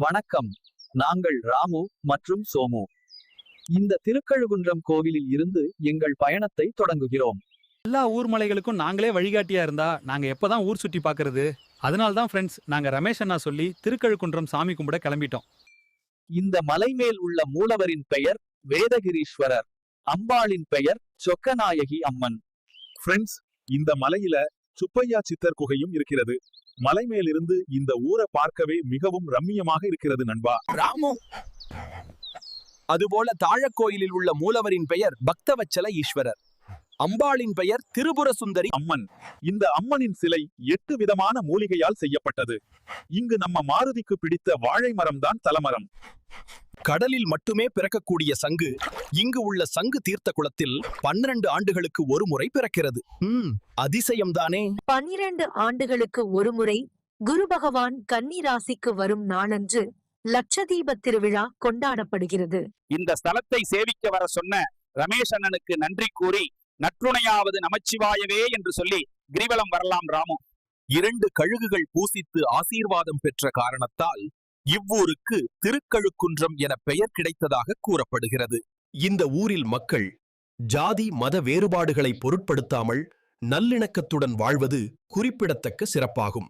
வணக்கம். நாங்கள் ராமு மற்றும் சோமு. இந்த திருக்கழுகுன்றம் கோவிலில் இருந்து எங்கள் பயணத்தை தொடங்குகிறோம். எல்லா ஊர் மலைகளுக்கும் நாங்களே வழிகாட்டியா இருந்தா நாங்க எப்பதான் ஊர் சுற்றி பார்க்கிறது? அதனால தான் ஃப்ரெண்ட்ஸ், நாங்க ரமேஷ் அண்ணா சொல்லி திருக்கழுக்குன்றம் சாமி கும்பிட கிளம்பிட்டோம். இந்த மலை மேல் உள்ள மூலவரின் பெயர் வேதகிரீஸ்வரர். அம்பாளின் பெயர் சொக்கநாயகி அம்மன். ஃப்ரெண்ட்ஸ், இந்த மலையில சுப்பையா சித்தர் குகையும் இருக்கிறது. மலை மேலிருந்து இந்த ஊரை பார்க்கவே மிகவும் ரம்மியமாக இருக்கிறது நண்பா. ராமு, அதுபோல தாழக்கோயிலில் உள்ள மூலவரின் பெயர் பக்தவச்சல ஈஸ்வரர். அம்பாளின் பெயர் திரிபுர சுந்தரி அம்மன். இந்த அம்மனின் சிலை 8 விதமான மூலிகையால் செய்யப்பட்டது. இங்கு நம்ம மாருதிக்கு பிடித்த வாழை மரம் தான் தலமரம். கடலில் மட்டுமே பிறக்கக்கூடிய சங்கு இங்கு உள்ள சங்கு தீர்த்த குளத்தில் 12 ஆண்டுகளுக்கு ஒரு முறை பிறக்கிறது. அதிசயம்தானே. 12 ஆண்டுகளுக்கு ஒருமுறை குரு பகவான் கன்னி ராசிக்கு வரும் நாளன்று லட்சதீப திருவிழா கொண்டாடப்படுகிறது. இந்த ஸ்தலத்தை சேவிக்க வர சொன்ன ரமேஷ் அண்ணனுக்கு நன்றி கூறி நற்றுணையாவது நமச்சிவாயவே என்று சொல்லி கிரிவலம் வரலாம் ராமு. 2 கழுகுகள் பூசித்து ஆசீர்வாதம் பெற்ற காரணத்தால் இவ்வூருக்கு திருக்கழுக்குன்றம் என பெயர் கிடைத்ததாக கூறப்படுகிறது. இந்த ஊரில் மக்கள் ஜாதி மத வேறுபாடுகளை பொருட்படுத்தாமல் நல்லிணக்கத்துடன் வாழ்வது குறிப்பிடத்தக்க சிறப்பாகும்.